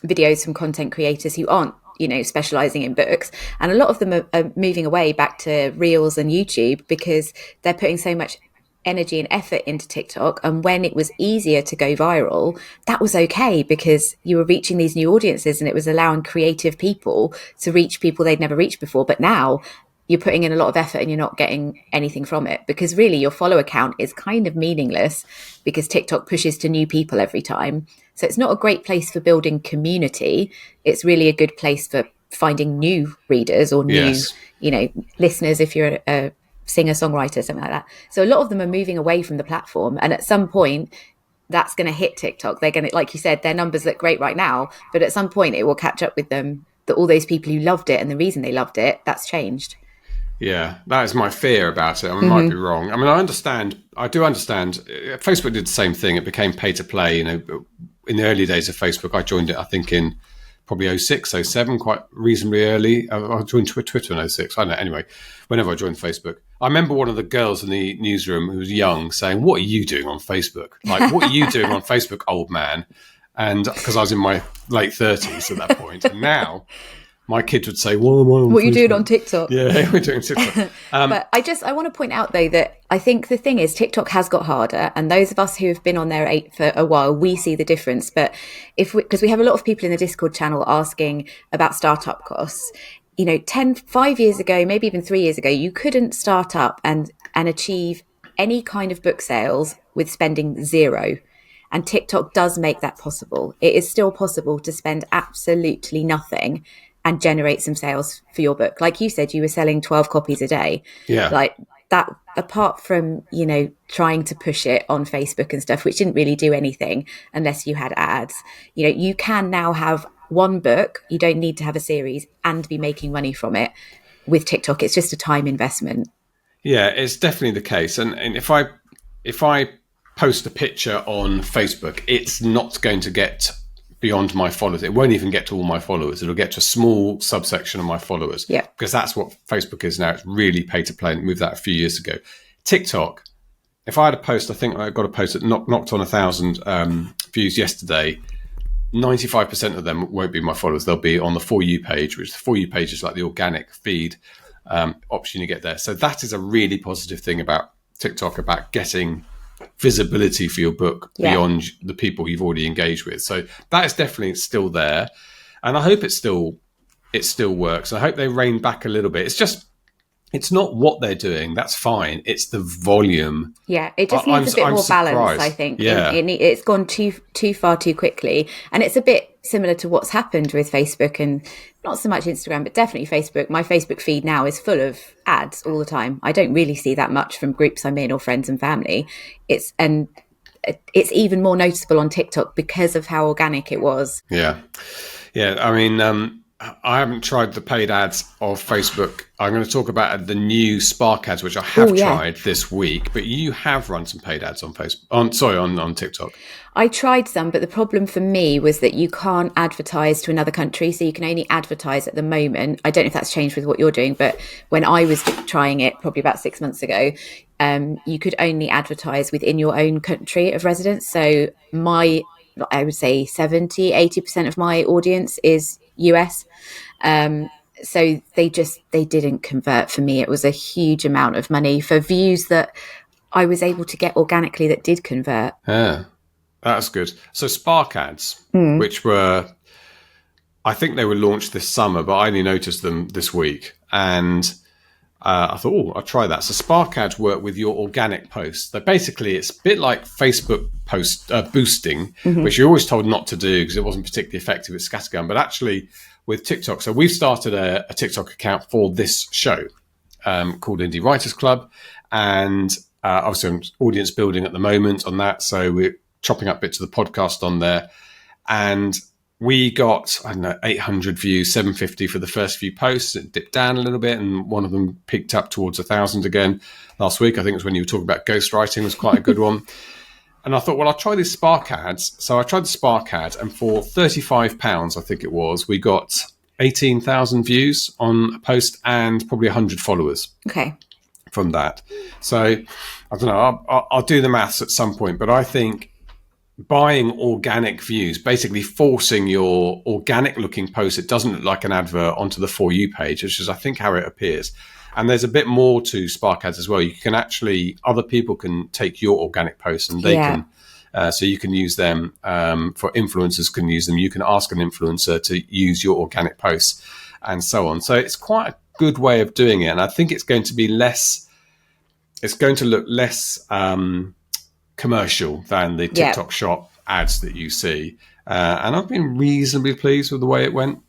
Speaker 1: videos from content creators who aren't, specializing in books. And a lot of them are moving away back to Reels and YouTube because they're putting so much energy and effort into TikTok, and when it was easier to go viral, that was okay because you were reaching these new audiences and it was allowing creative people to reach people they'd never reached before. But now you're putting in a lot of effort and you're not getting anything from it, because really your follower count is kind of meaningless because TikTok pushes to new people every time. So it's not a great place for building community. It's really a good place for finding new readers or new, listeners if you're a singer-songwriter, something like that. So a lot of them are moving away from the platform, and at some point that's going to hit TikTok. They're going to, like you said, their numbers look great right now, but at some point it will catch up with them, that all those people who loved it and the reason they loved it, that's changed.
Speaker 3: Yeah, that is my fear about it. I might be wrong. I mean, I do understand. Facebook did the same thing. It became pay to play. In the early days of Facebook, I joined it, I think, in probably 06, 07, quite reasonably early. I joined Twitter in 06. I don't know. Anyway, whenever I joined Facebook, I remember one of the girls in the newsroom who was young saying, "What are you doing on Facebook? Like, what are you doing on Facebook, old man?" And because I was in my late 30s at that point, and now my kids would say, "What am I on
Speaker 1: What
Speaker 3: Facebook?
Speaker 1: you doing on TikTok?"
Speaker 3: Yeah, we're doing TikTok.
Speaker 1: But I want to point out though that I think the thing is TikTok has got harder, and those of us who have been on there for a while, we see the difference. But because we have a lot of people in the Discord channel asking about startup costs. 5 years ago, maybe even 3 years ago, you couldn't start up and achieve any kind of book sales with spending zero. And TikTok does make that possible. It is still possible to spend absolutely nothing and generate some sales for your book. Like you said, you were selling 12 copies a day.
Speaker 3: Yeah.
Speaker 1: Like that, apart from, trying to push it on Facebook and stuff, which didn't really do anything unless you had ads. You can now have one book. You don't need to have a series and be making money from it with TikTok. It's just a time investment.
Speaker 3: Yeah, it's definitely the case. And if I post a picture on Facebook, it's not going to get beyond my followers. It won't even get to all my followers. It'll get to a small subsection of my followers.
Speaker 1: Yeah.
Speaker 3: Because that's what Facebook is now. It's really pay to play, and moved that a few years ago. TikTok, if I had a post, I think I got a post that knocked on 1,000 views yesterday. 95% of them won't be my followers. They'll be on the For You page, which the For You page is like the organic feed option you get there. So that is a really positive thing about TikTok, about getting visibility for your book beyond the people you've already engaged with. So that is definitely still there, and I hope it still works. I hope they rein back a little bit. It's not what they're doing. That's fine. It's the volume.
Speaker 1: Yeah, it just needs a bit more balance, I think.
Speaker 3: Yeah.
Speaker 1: It's gone too far too quickly. And it's a bit similar to what's happened with Facebook, and not so much Instagram, but definitely Facebook. My Facebook feed now is full of ads all the time. I don't really see that much from groups I'm in or friends and family. It's even more noticeable on TikTok because of how organic it was.
Speaker 3: Yeah. I mean, I haven't tried the paid ads of Facebook. I'm going to talk about the new Spark ads, which I have tried this week. But you have run some paid ads on Facebook. On TikTok.
Speaker 1: I tried some, but the problem for me was that you can't advertise to another country, so you can only advertise at the moment. I don't know if that's changed with what you're doing, but when I was trying it probably about 6 months ago, you could only advertise within your own country of residence. So I would say 70-80% of my audience is US. So they didn't convert for me. It was a huge amount of money for views that I was able to get organically that did convert.
Speaker 3: Yeah, that's good. So Spark ads, which were, I think they were launched this summer, but I only noticed them this week. And I thought, I'll try that. So Spark ads work with your organic posts. So basically, it's a bit like Facebook post boosting, which you're always told not to do because it wasn't particularly effective at scattergun. But actually, with TikTok, so we've started a TikTok account for this show called Indie Writers Club, and obviously I'm audience building at the moment on that. So we're chopping up bits of the podcast on there, and we got, 800 views, 750 for the first few posts. It dipped down a little bit, and one of them peaked up towards 1,000 again last week. I think it was when you were talking about ghostwriting, was quite a good one. And I thought, well, I'll try these Spark ads. So I tried the Spark ad, and for £35, I think it was, we got 18,000 views on a post and probably 100 followers.
Speaker 1: Okay.
Speaker 3: From that. So I don't know, I'll do the maths at some point, but I think buying organic views, basically forcing your organic looking post, it doesn't look like an advert, onto the For You page, which is I think how it appears. And there's a bit more to Spark ads as well. You can actually, other people can take your organic posts and they can, so you can use them, for influencers can use them. You can ask an influencer to use your organic posts and so on. So it's quite a good way of doing it. And I think it's going to be it's going to look less commercial than the TikTok shop ads that you see. And I've been reasonably pleased with the way it went.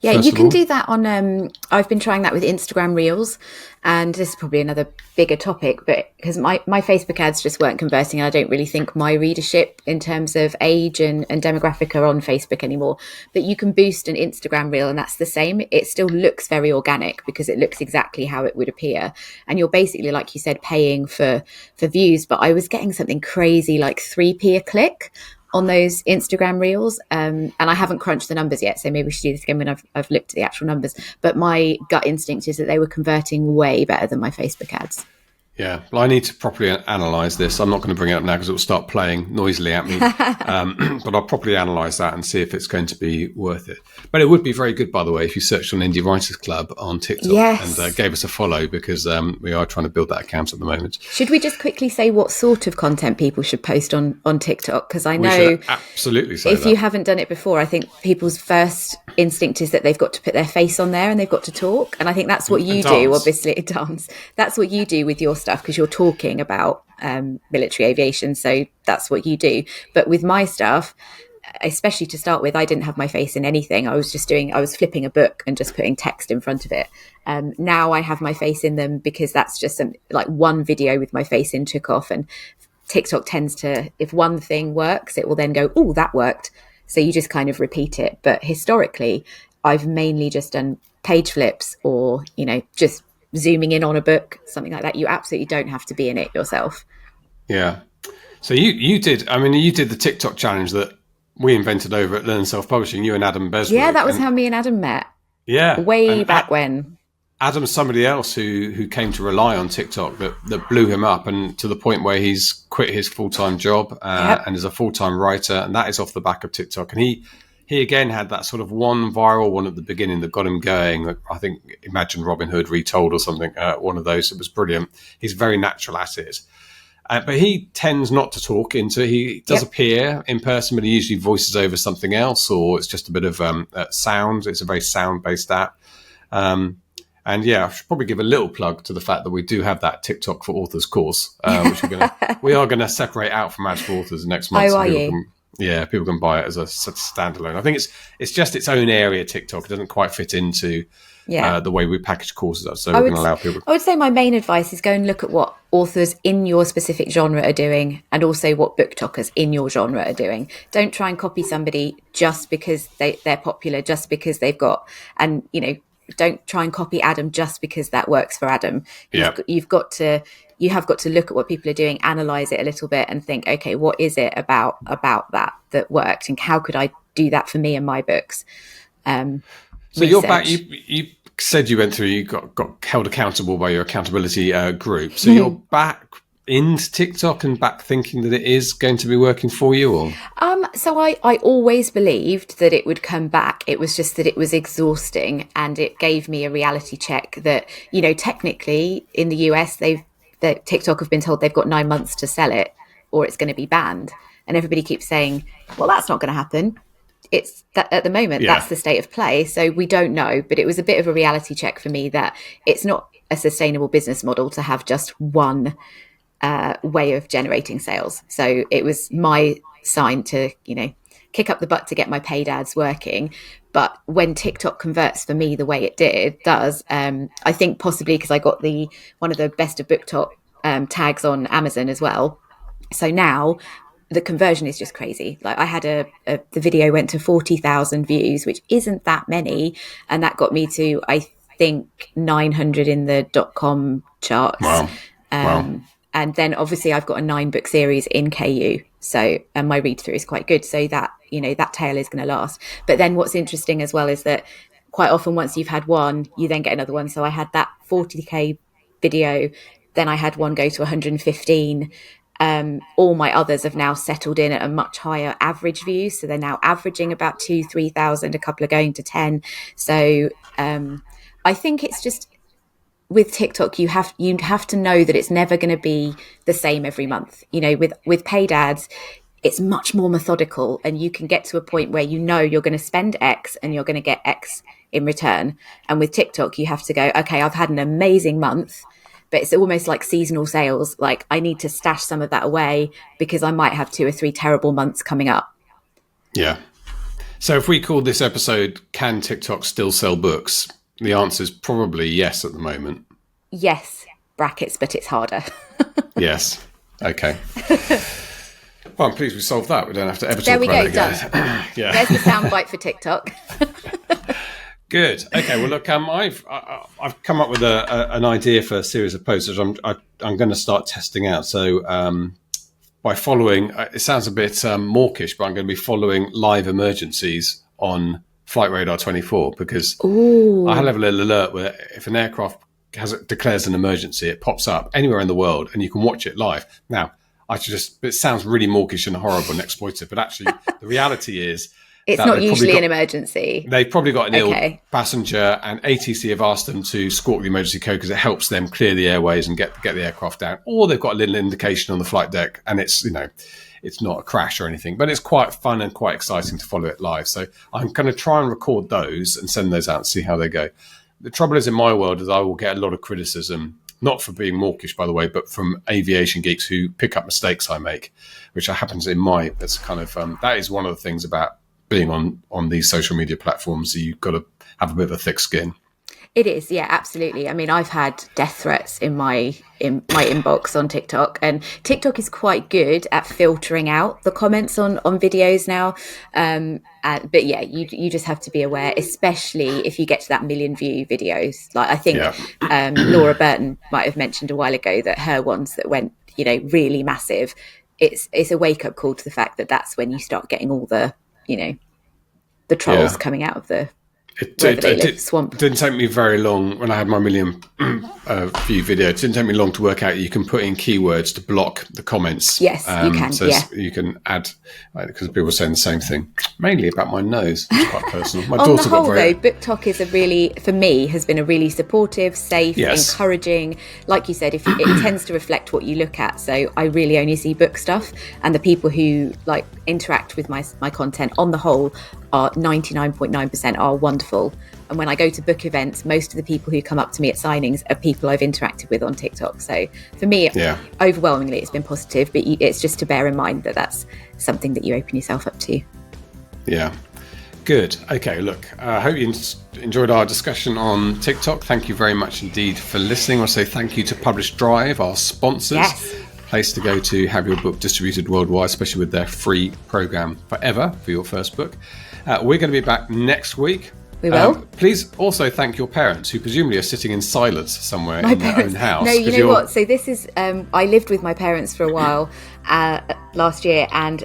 Speaker 1: Yeah, you can do that on, I've been trying that with Instagram Reels, and this is probably another bigger topic, but because my Facebook ads just weren't converting, and I don't really think my readership in terms of age and demographic are on Facebook anymore. But you can boost an Instagram Reel, and that's the same. It still looks very organic because it looks exactly how it would appear. And you're basically, like you said, paying for views, but I was getting something crazy like 3p a click on those Instagram Reels. And I haven't crunched the numbers yet, so maybe we should do this again when I've looked at the actual numbers. But my gut instinct is that they were converting way better than my Facebook ads.
Speaker 3: Yeah, well, I need to properly analyse this. I'm not going to bring it up now because it will start playing noisily at me. But I'll properly analyse that and see if it's going to be worth it. But it would be very good, by the way, if you searched on Indie Writers Club on TikTok and gave us a follow, because we are trying to build that account at the moment.
Speaker 1: Should we just quickly say what sort of content people should post on TikTok? Because I know
Speaker 3: we should absolutely say
Speaker 1: if you haven't done it before, I think people's first instinct is that they've got to put their face on there and they've got to talk. And I think that's what you do, obviously, dance. That's what you do with your stuff, because you're talking about military aviation, so that's what you do. But with my stuff, especially to start with, I didn't have my face in anything. I was flipping a book and just putting text in front of it. Now I have my face in them because that's just like one video with my face in took off, and TikTok tends to, if one thing works, it will then go, oh, that worked. So you just kind of repeat it. But historically, I've mainly just done page flips or, just zooming in on a book, something like that. You absolutely don't have to be in it yourself.
Speaker 3: Yeah. So you did the TikTok challenge that we invented over at Learn Self-Publishing, you and Adam Beswick.
Speaker 1: Yeah, that was how me and Adam met.
Speaker 3: Yeah.
Speaker 1: Way back when.
Speaker 3: Adam's somebody else who came to rely on TikTok that blew him up, and to the point where he's quit his full-time job and is a full-time writer, and that is off the back of TikTok. And he again had that sort of one viral one at the beginning that got him going. I think Imagine Robin Hood Retold or something, one of those. It was brilliant. He's very natural at it. But he tends not to talk into. He does appear in person, but he usually voices over something else, or it's just a bit of sound. It's a very sound-based app. And yeah, I should probably give a little plug to the fact that we do have that TikTok for Authors course, which we are gonna separate out from Ads for Authors next month.
Speaker 1: Oh, are you?
Speaker 3: People can buy it as a standalone. I think it's just its own area. TikTok, it doesn't quite fit into the way we package courses up. So we're going to allow people.
Speaker 1: I would say my main advice is go and look at what authors in your specific genre are doing, and also what BookTokers in your genre are doing. Don't try and copy somebody just because they're popular, just because they've got, and don't try and copy Adam just because that works for Adam. You have got to look at what people are doing, analyze it a little bit, and think, okay, what is it about that worked, and how could I do that for me and my books?
Speaker 3: So you're back. You said you went through. You got held accountable by your accountability group. So you're back into TikTok and back thinking that it is going to be working for you, or?
Speaker 1: So I always believed that it would come back. It was just that it was exhausting, and it gave me a reality check that, technically in the US, TikTok have been told they've got 9 months to sell it, or it's going to be banned. And everybody keeps saying, well, that's not going to happen. It's that at the moment, that's the state of play. So we don't know, but it was a bit of a reality check for me that it's not a sustainable business model to have just one way of generating sales. So it was my sign to, kick up the butt to get my paid ads working. But when TikTok converts for me the way it does, I think possibly because I got one of the best of BookTok tags on Amazon as well. So now the conversion is just crazy. Like I had the video went to 40,000 views, which isn't that many. And that got me to, I think, 900 in the .com charts.
Speaker 3: Wow.
Speaker 1: And then obviously I've got a 9-book series in KU. So, and my read through is quite good. So that, that tail is going to last. But then what's interesting as well is that quite often once you've had one, you then get another one. So I had that 40K video. Then I had one go to 115. All my others have now settled in at a much higher average view. So they're now averaging about 2,000-3,000, a couple are going to 10. So I think it's just, with TikTok, you have to know that it's never going to be the same every month. With paid ads, it's much more methodical, and you can get to a point where you're going to spend X and you're going to get X in return. And with TikTok, you have to go, okay, I've had an amazing month, but it's almost like seasonal sales. Like I need to stash some of that away because I might have 2 or 3 terrible months coming up.
Speaker 3: Yeah. So if we call this episode, Can TikTok Still Sell Books? The answer is probably yes at the moment.
Speaker 1: Yes, brackets, but it's harder.
Speaker 3: Yes. Okay. Well, I'm pleased we solved that. We don't have to ever
Speaker 1: there
Speaker 3: talk about it
Speaker 1: again.
Speaker 3: There we
Speaker 1: go, done. There's the soundbite for TikTok.
Speaker 3: Good. Okay. Well, look, I've come up with an idea for a series of posts which I'm going to start testing out. So by following, it sounds a bit mawkish, but I'm going to be following live emergencies on Flight Radar 24 because I have a little alert where if an aircraft declares an emergency, it pops up anywhere in the world and you can watch it live. Now, it sounds really mawkish and horrible and exploitive, but actually the reality is
Speaker 1: it's not usually an emergency.
Speaker 3: They've probably got an ill passenger, and ATC have asked them to squawk the emergency code because it helps them clear the airways and get the aircraft down. Or they've got a little indication on the flight deck, and it's not a crash or anything, but it's quite fun and quite exciting to follow it live. So I'm going to try and record those and send those out and see how they go. The trouble is in my world is I will get a lot of criticism, not for being mawkish, by the way, but from aviation geeks who pick up mistakes I make, which happens that's kind of, that is one of the things about being on these social media platforms. You've got to have a bit of a thick skin.
Speaker 1: It is, yeah, absolutely. I mean, I've had death threats in my inbox on TikTok, and TikTok is quite good at filtering out the comments on videos now. But yeah, you just have to be aware, especially if you get to that million view videos. Like I think Laura Burton might have mentioned a while ago that her ones that went, really massive. It's a wake up call to the fact that that's when you start getting all the, the trolls coming out of the.
Speaker 3: It didn't take me very long when I had my million view video. It didn't take me long to work out you can put in keywords to block the comments.
Speaker 1: Yes, you can.
Speaker 3: So you can add, because people are saying the same thing, mainly about my nose. It's quite personal. My
Speaker 1: on the whole, though, BookTok is for me, has been a really supportive, safe, encouraging. Like you said, it tends to reflect what you look at. So I really only see book stuff, and the people who interact with my content on the whole are 99.9% are wonderful. And when I go to book events, most of the people who come up to me at signings are people I've interacted with on TikTok. So for me, overwhelmingly, it's been positive, but it's just to bear in mind that that's something that you open yourself up to.
Speaker 3: Yeah. Good. Okay, look, I hope you enjoyed our discussion on TikTok. Thank you very much indeed for listening. I want to say thank you to PublishDrive, our sponsors.
Speaker 1: Yes.
Speaker 3: Place to go to have your book distributed worldwide, especially with their free program forever for your first book. We're going to be back next week.
Speaker 1: We will.
Speaker 3: Please also thank your parents, who presumably are sitting in silence somewhere in their own house.
Speaker 1: No, you know what? So this is, I lived with my parents for a while last year, and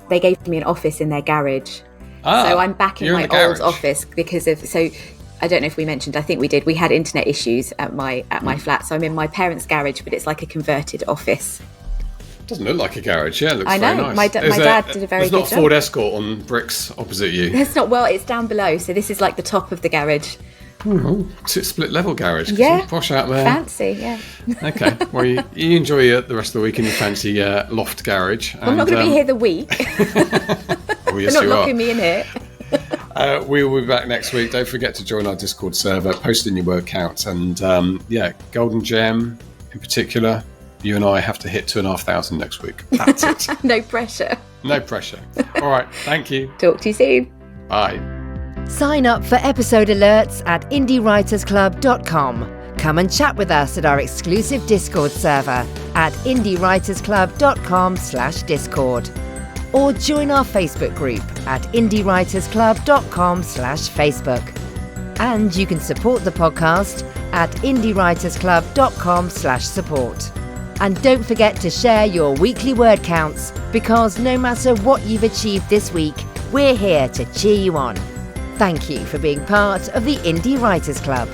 Speaker 1: they gave me an office in their garage. So I'm back in my old office because of, I don't know if we mentioned, I think we did. We had internet issues at my flat. So I'm in my parents' garage, but it's like a converted office.
Speaker 3: Doesn't look like a garage. Yeah, it looks
Speaker 1: I know.
Speaker 3: very nice.
Speaker 1: My dad did a very good job.
Speaker 3: There's not a Ford Escort on bricks opposite you.
Speaker 1: It's not. Well, it's down below. So this is like the top of the garage.
Speaker 3: Oh, split level garage.
Speaker 1: Yeah.
Speaker 3: Posh out there.
Speaker 1: Fancy, yeah.
Speaker 3: Okay. Well, you enjoy the rest of the week in your fancy loft garage.
Speaker 1: I'm not going to be here the week.
Speaker 3: Oh, yes,
Speaker 1: They're not locking me in here.
Speaker 3: We will be back next week. Don't forget to join our Discord server, post in your word count, and Golden Gem in particular. You and I have to hit 2,500 next week. That's it.
Speaker 1: No pressure.
Speaker 3: No pressure. All right. Thank you.
Speaker 1: Talk to you soon.
Speaker 3: Bye.
Speaker 2: Sign up for episode alerts at indiewritersclub.com. Come and chat with us at our exclusive Discord server at indiewritersclub.com/Discord. Or join our Facebook group at indiewritersclub.com/Facebook. And you can support the podcast at indiewritersclub.com/support. And don't forget to share your weekly word counts, because no matter what you've achieved this week, we're here to cheer you on. Thank you for being part of the Indie Writers Club.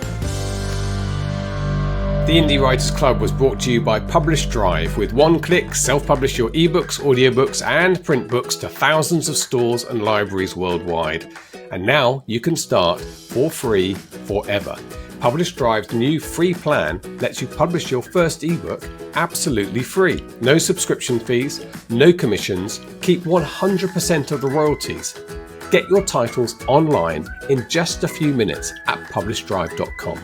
Speaker 3: The Indie Writers Club was brought to you by PublishDrive. With one click, self-publish your ebooks, audiobooks and print books to thousands of stores and libraries worldwide. And now you can start for free forever. PublishDrive's new free plan lets you publish your first ebook absolutely free. No subscription fees, no commissions, keep 100% of the royalties. Get your titles online in just a few minutes at PublishDrive.com.